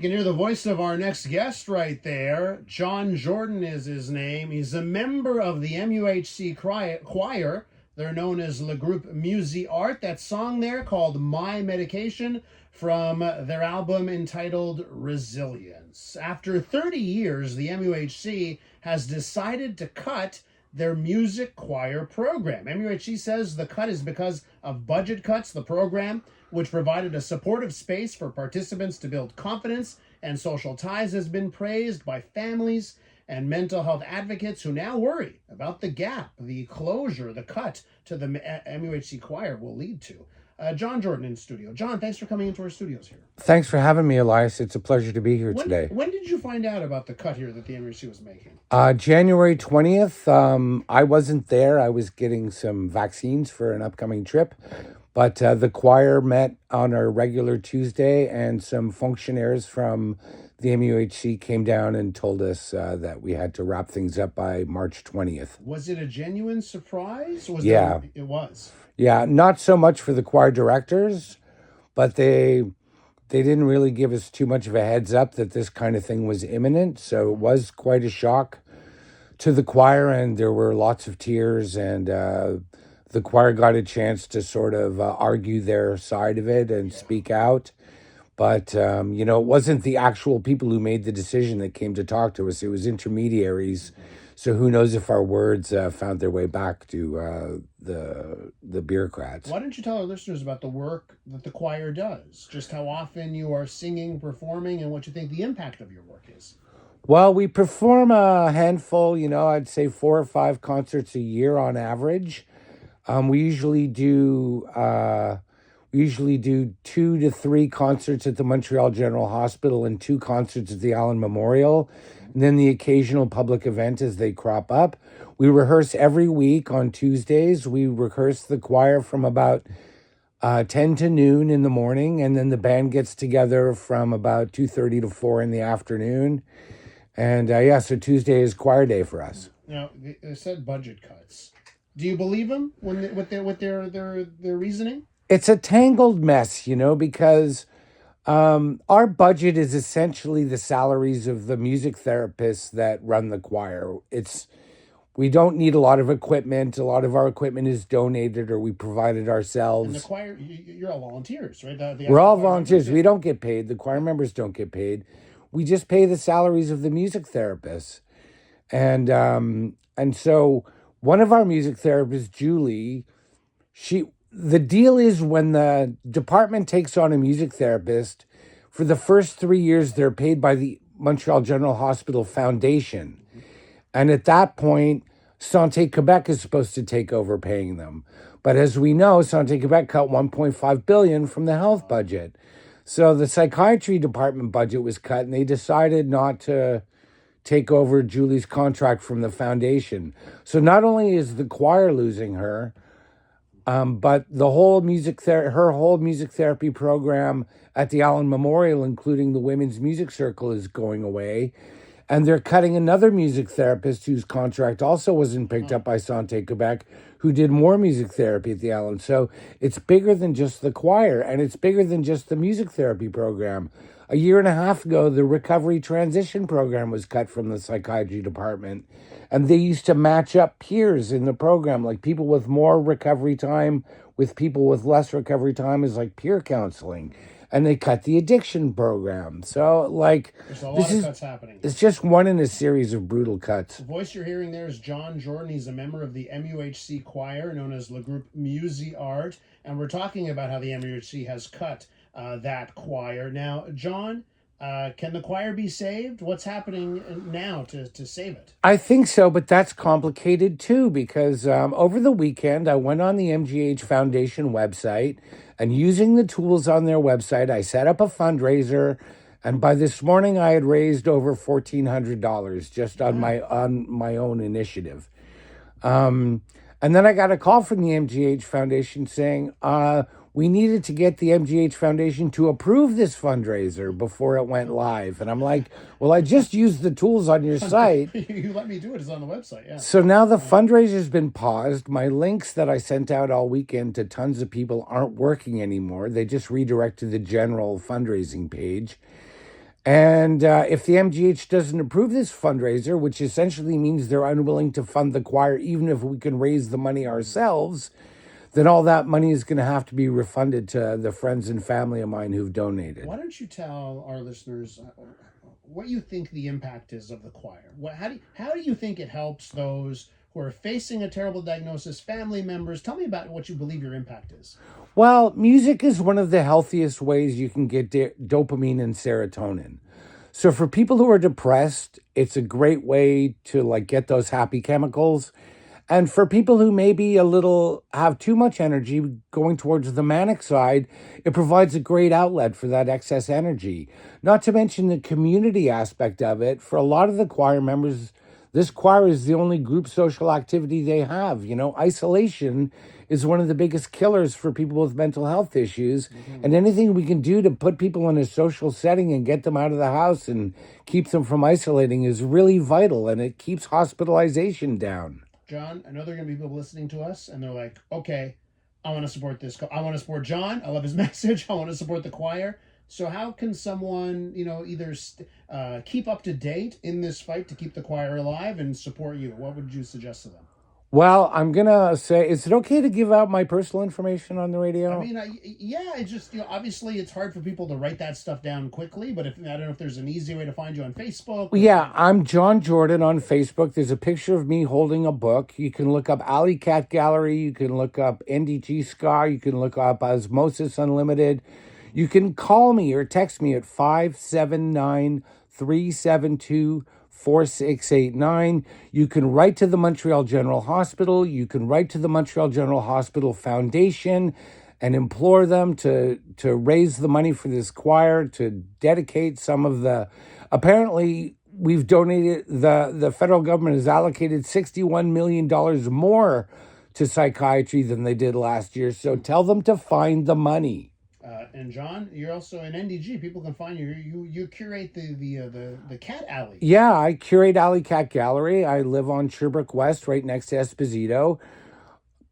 You can hear the voice of our next guest right there. John Jordan is his name. He's a member of the MUHC choir. They're known as Groupe MusiArt. That song there called My Medication from their album entitled Resilience. After 30 years, the MUHC has decided to cut their music choir program. MUHC says the cut is because of budget cuts. The program, which provided a supportive space for participants to build confidence and social ties, has been praised by families and mental health advocates who now worry about the gap, the closure, the cut to the MUHC choir will lead to. John Jordan in studio. John, thanks for coming into our studios here. Thanks for having me, Elias. It's a pleasure to be here today. When did you find out about the cut here that the MUHC was making? January 20th. I wasn't there. I was getting some vaccines for an upcoming trip. But the choir met on a regular Tuesday, and some functionaries from the MUHC came down and told us that we had to wrap things up by March 20th. Was it a genuine surprise? It was. Yeah, not so much for the choir directors, but they didn't really give us too much of a heads up that this kind of thing was imminent. So it was quite a shock to the choir, and there were lots of tears, and the choir got a chance to sort of argue their side of it and speak out. But, it wasn't the actual people who made the decision that came to talk to us. It was intermediaries. So who knows if our words found their way back to the bureaucrats. Why don't you tell our listeners about the work that the choir does? Just how often you are singing, performing, and what you think the impact of your work is. Well, we perform a handful, I'd say 4 or 5 concerts a year on average. We usually do 2 to 3 concerts at the Montreal General Hospital and 2 concerts at the Allen Memorial, and then the occasional public event as they crop up. We rehearse every week on Tuesdays. We rehearse the choir from about 10 to noon in the morning, and then the band gets together from about 2:30 to 4 in the afternoon. And so Tuesday is choir day for us. Now, they said budget cuts. Do you believe them with their reasoning? It's a tangled mess, because our budget is essentially the salaries of the music therapists that run the choir. We don't need a lot of equipment. A lot of our equipment is donated or we provide it ourselves. And the choir, you're all volunteers, right? We're all volunteers. We don't get paid. The choir members don't get paid. We just pay the salaries of the music therapists. And so one of our music therapists, Julie, the deal is when the department takes on a music therapist, for the first 3 years, they're paid by the Montreal General Hospital Foundation. And at that point, Santé Québec is supposed to take over paying them. But as we know, Santé Québec cut $1.5 billion from the health budget. So the psychiatry department budget was cut, and they decided not to take over Julie's contract from the foundation. So not only is the choir losing her, but the whole her whole music therapy program at the Allen Memorial, including the Women's Music Circle, is going away. And they're cutting another music therapist whose contract also wasn't picked up by Santé Québec, who did more music therapy at the Allen. So it's bigger than just the choir, and it's bigger than just the music therapy program. A year and a half ago, the recovery transition program was cut from the psychiatry department. And they used to match up peers in the program, like people with more recovery time with people with less recovery time is like peer counseling. And they cut the addiction program. So, there's a lot of cuts happening. It's just one in a series of brutal cuts. The voice you're hearing there is John Jordan. He's a member of the MUHC choir, known as Groupe MusiArt. And we're talking about how the MUHC has cut that choir. Now, John, can the choir be saved? What's happening now to save it? I think so, but that's complicated too, because over the weekend, I went on the MGH Foundation website, and using the tools on their website, I set up a fundraiser, and by this morning, I had raised over $1,400 just on my own initiative. And then I got a call from the MGH Foundation saying, we needed to get the MGH Foundation to approve this fundraiser before it went live. And I'm like, well, I just used the tools on your site. You let me do it. It's on the website, yeah. So now the fundraiser's been paused. My links that I sent out all weekend to tons of people aren't working anymore. They just redirect to the general fundraising page. And if the MGH doesn't approve this fundraiser, which essentially means they're unwilling to fund the choir, even if we can raise the money ourselves, then all that money is going to have to be refunded to the friends and family of mine who've donated. Why don't you tell our listeners what you think the impact is of the choir? How do you think it helps those who are facing a terrible diagnosis, family members? Tell me about what you believe your impact is. Well, music is one of the healthiest ways you can get dopamine and serotonin. So for people who are depressed, it's a great way to like get those happy chemicals. And for people who maybe have too much energy going towards the manic side, it provides a great outlet for that excess energy. Not to mention the community aspect of it. For a lot of the choir members, this choir is the only group social activity they have. You know, isolation is one of the biggest killers for people with mental health issues. Mm-hmm. And anything we can do to put people in a social setting and get them out of the house and keep them from isolating is really vital, and it keeps hospitalization down. John, I know there are going to be people listening to us, and they're like, okay, I want to support this. I want to support John. I love his message. I want to support the choir. So how can someone, either keep up to date in this fight to keep the choir alive and support you? What would you suggest to them? Well, I'm going to say, is it okay to give out my personal information on the radio? I mean, yeah, it's just, obviously it's hard for people to write that stuff down quickly, but I don't know if there's an easy way to find you on Facebook. Yeah, I'm John Jordan on Facebook. There's a picture of me holding a book. You can look up Alley Cat Gallery. You can look up NDG Ska. You can look up Osmosis Unlimited. You can call me or text me at 579-372-4689. You can write to the Montreal General Hospital. You can write to the Montreal General Hospital Foundation and implore them to raise the money for this choir, to dedicate some of the... Apparently, we've donated... The federal government has allocated $61 million more to psychiatry than they did last year. So tell them to find the money. And John, you're also in NDG. People can find you. You curate the cat alley. Yeah, I curate Alley Cat Gallery. I live on Sherbrooke West, right next to Esposito.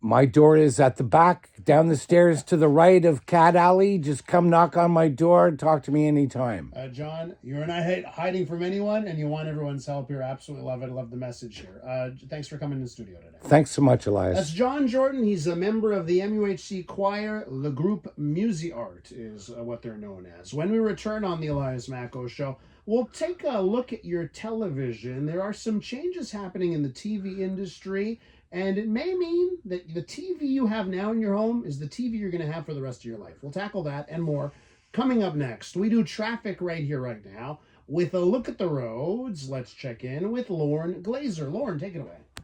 My door is at the back, down the stairs to the right of Cat Alley. Just come knock on my door and talk to me anytime. John, you're not hiding from anyone, and you want everyone's help. You're absolutely love it. I love the message here. Thanks for coming to the studio today. Thanks so much, Elias. That's John Jordan. He's a member of the MUHC choir. Le Groupe MusiArt is what they're known as. When we return on the Elias Makos Show, we'll take a look at your television. There are some changes happening in the TV industry, and it may mean that the TV you have now in your home is the TV you're going to have for the rest of your life. We'll tackle that and more coming up next. We do traffic right here, right now. With a look at the roads, let's check in with Lauren Glazer. Lauren, take it away.